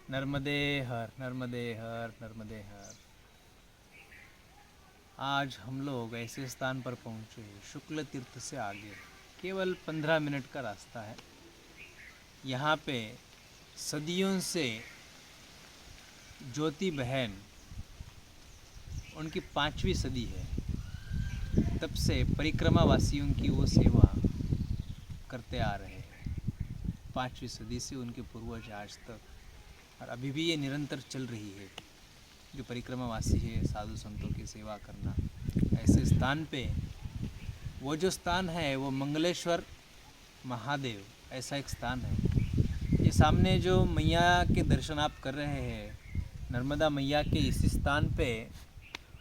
नर्मदे हर, नर्मदे हर, नर्मदे हर। आज हम लोग ऐसे स्थान पर पहुँचे शुक्ल तीर्थ से आगे केवल 15 मिनट का रास्ता है। यहाँ पे सदियों से ज्योति बहन, उनकी 5वीं सदी है, तब से परिक्रमा वासियों की वो सेवा करते आ रहे हैं। 5वीं सदी से उनके पूर्वज आज तक, और अभी भी ये निरंतर चल रही है। जो परिक्रमावासी है, साधु संतों की सेवा करना। ऐसे स्थान पे वो जो स्थान है वो मंगलेश्वर महादेव ऐसा एक स्थान है। ये सामने जो मैया के दर्शन आप कर रहे हैं, नर्मदा मैया के इसी स्थान पे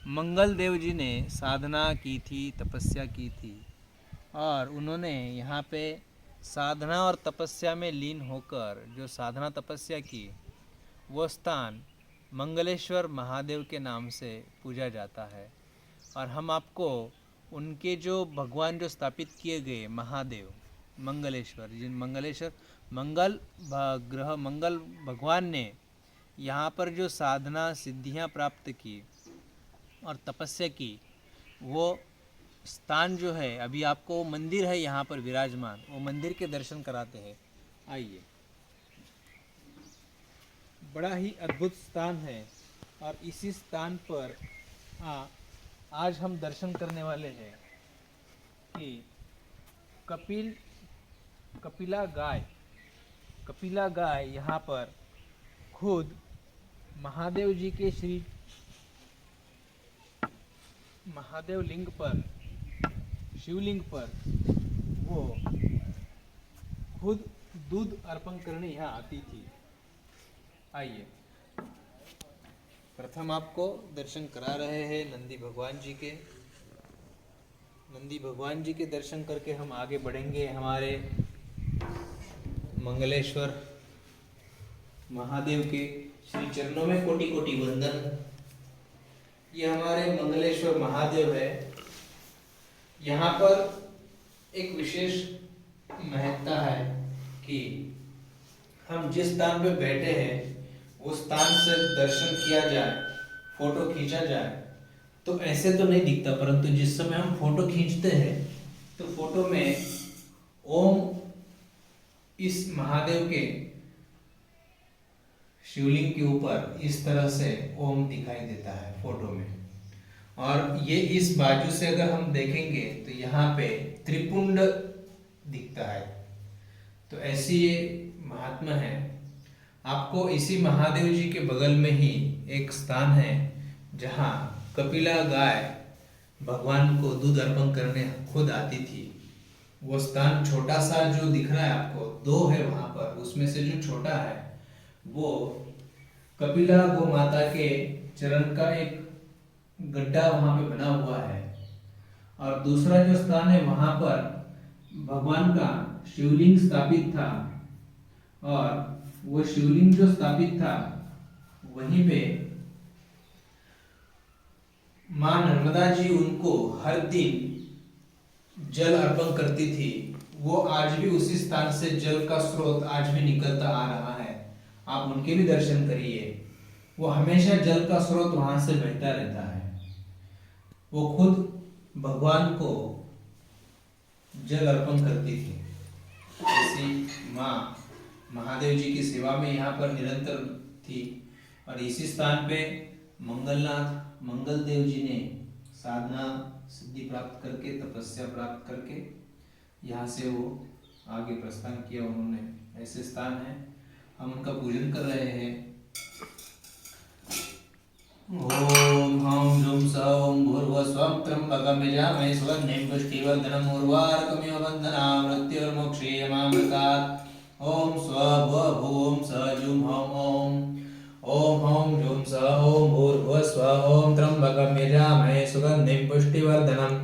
मंगल देव जी ने साधना की थी, तपस्या की थी, और उन्होंने यहाँ पे साधना और तपस्या में लीन होकर जो साधना तपस्या की, वो स्थान मंगलेश्वर महादेव के नाम से पूजा जाता है। और हम आपको उनके जो भगवान जो स्थापित किए गए महादेव मंगलेश्वर, जिन मंगलेश्वर मंगल ग्रह मंगल भगवान ने यहाँ पर जो साधना सिद्धियाँ प्राप्त की और तपस्या की, वो स्थान जो है, अभी आपको वो मंदिर है यहाँ पर विराजमान, वो मंदिर के दर्शन कराते हैं। आइए, बड़ा ही अद्भुत स्थान है। और इसी स्थान पर आज हम दर्शन करने वाले हैं कि कपिला गाय यहाँ पर खुद महादेव जी के श्री महादेव लिंग पर, शिवलिंग पर वो खुद दूध अर्पण करने यहाँ आती थी। आइए, प्रथम आपको दर्शन करा रहे हैं नंदी भगवान जी के। नंदी भगवान जी के दर्शन करके हम आगे बढ़ेंगे हमारे मंगलेश्वर महादेव के श्री चरणों में कोटि कोटि वंदन। ये हमारे मंगलेश्वर महादेव है। यहाँ पर एक विशेष महत्ता है कि हम जिस स्थान पे बैठे हैं उस स्थान से दर्शन किया जाए, फोटो खींचा जाए, तो ऐसे तो नहीं दिखता, परंतु जिस समय हम फोटो खींचते हैं तो फोटो में ओम इस महादेव के शिवलिंग के ऊपर इस तरह से ओम दिखाई देता है फोटो में। और ये इस बाजू से अगर हम देखेंगे तो यहाँ पे त्रिपुंड दिखता है। तो ऐसी ये महात्मा है। आपको इसी महादेव जी के बगल में ही एक स्थान है जहाँ कपिला गाय भगवान को दूध अर्पण करने खुद आती थी। वो स्थान छोटा सा जो दिख रहा है आपको, 2 है वहां पर, उसमें से जो छोटा है वो कपिला गो माता के चरण का एक गड्ढा वहां पे बना हुआ है। और दूसरा जो स्थान है वहां पर भगवान का शिवलिंग स्थापित था, और वो शिवलिंग जो स्थापित था वहीं पे मां नर्मदा जी उनको हर दिन जल अर्पण करती थी। वो आज भी उसी स्थान से जल का स्रोत आज भी निकलता आ रहा है। आप उनके भी दर्शन करिए। वो हमेशा जल का स्रोत वहां से बहता रहता है। वो खुद भगवान को जल अर्पण करती थी। ऐसी माँ महादेव जी की सेवा में यहाँ पर निरंतर थी। और इसी स्थान पे मंगलनाथ मंगल देव जी ने साधना सिद्धि प्राप्त करके, तपस्या प्राप्त करके यहाँ से वो आगे प्रस्थान किया उन्होंने। ऐसे स्थान है, हम उनका पूजन कर रहे हैं। ओम हम जुम सौम भूर्भुवस्वं त्र्यंबकं यजामहे सुगन्धिं पुष्टिवर्धनम् उर्वारुकमिव बन्धनान् मृत्युर्मुक्षीयमामृतात्। ओम स्वभुवं स जुम हम ओम हम जुम स ओम भूर्भुवस्वं ओम त्र्यंबकं यजामहे सुगन्धिं पुष्टिवर्धनम्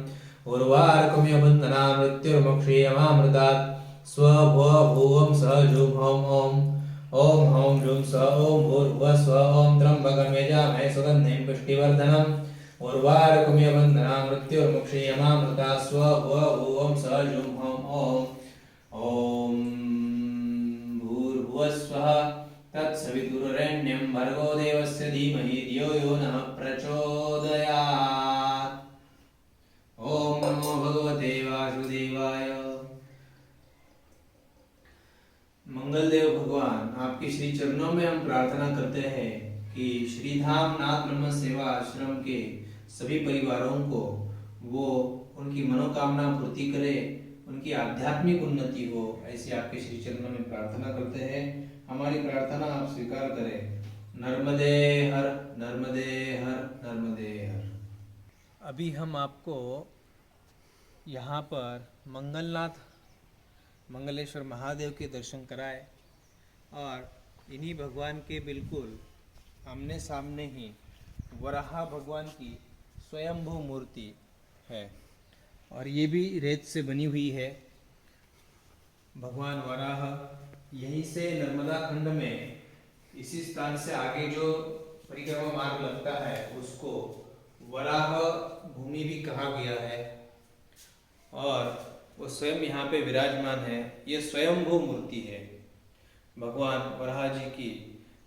उर्वारुकमिव बन्धनान् मृत्युर्मुक्षीयमामृतात्। स्वभुवं स जुम हम ओम हम जुम स ओम भूर्भुवस्वं ओम त्र्यंबकं यजामहे सुगन्धिं पुष्टिवर्धनम् उर्वारुकमिव बन्धनान् मृत्युर्मुक्षीयमामृतात्। स्वभुवं स जुम हम ओम भूर्भुवस्वः तत्सवितुर्वरेण्यं भर्गो देवस्य धीमहि धियो यो नः प्रचोदयात्। ओम नमो भगवते वासुदेवाय। मंगलदेव भगवान, आपके श्री चरणों में हम प्रार्थना करते हैं कि श्रीधाम नाथ ब्रह्म सेवा आश्रम के सभी परिवारों को वो उनकी मनोकामना पूर्ति करे, उनकी आध्यात्मिक उन्नति हो, ऐसी आपके श्री चरणों में प्रार्थना करते हैं। हमारी प्रार्थना आप स्वीकार करें। नर्मदे हर, नर्मदे हर, नर्मदे हर। अभी हम आपको यहाँ पर मंगलेश्वर महादेव के दर्शन कराए और इन्हीं भगवान के बिल्कुल आमने सामने ही वराह भगवान की स्वयंभू मूर्ति है और ये भी रेत से बनी हुई है। भगवान वराह यहीं से नर्मदा खंड में इसी स्थान से आगे जो परिक्रमा मार्ग लगता है उसको वराह भूमि भी कहा गया है और वो स्वयं यहाँ पे विराजमान है। ये स्वयंभू मूर्ति है भगवान वराह जी की।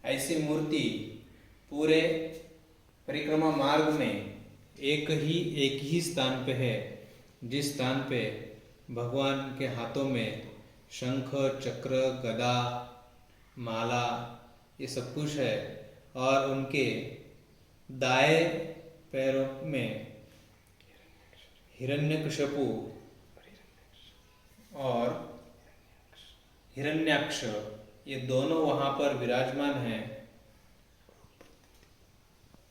ऐसी मूर्ति पूरे परिक्रमा मार्ग में एक ही स्थान पे है, जिस स्थान पे भगवान के हाथों में शंख, चक्र, गदा, माला ये सब कुछ है और उनके दाएं पैरों में हिरण्यकश्यपु और हिरण्याक्ष ये दोनों वहां पर विराजमान हैं।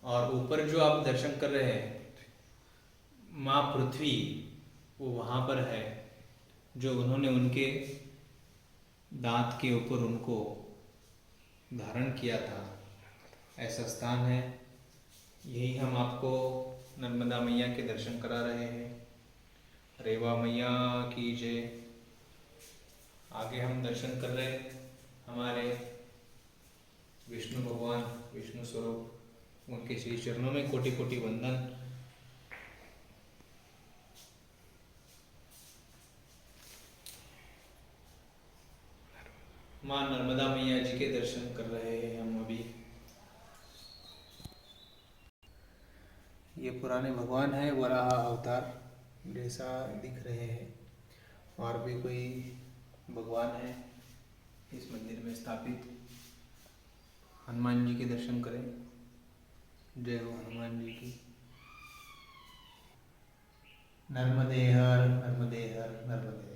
और ऊपर जो आप दर्शन कर रहे हैं माँ पृथ्वी, वो वहां पर है जो उन्होंने उनके दांत के ऊपर उनको धारण किया था, ऐसा स्थान है। यही हम आपको नर्मदा मैया के दर्शन करा रहे हैं। रेवा मैया की जय। आगे हम दर्शन कर रहे हमारे विष्णु भगवान, विष्णु स्वरूप, उनके श्री चरणों में कोटि कोटि वंदन। माँ नर्मदा मैया जी के दर्शन कर रहे हैं हम अभी। ये पुराने भगवान है, वराह अवतार जैसा दिख रहे हैं। और भी कोई भगवान है इस मंदिर में स्थापित। हनुमान जी के दर्शन करें। जय हो हनुमान जी की। नर्मदे हर, नर्मदे हर, नर्मदे।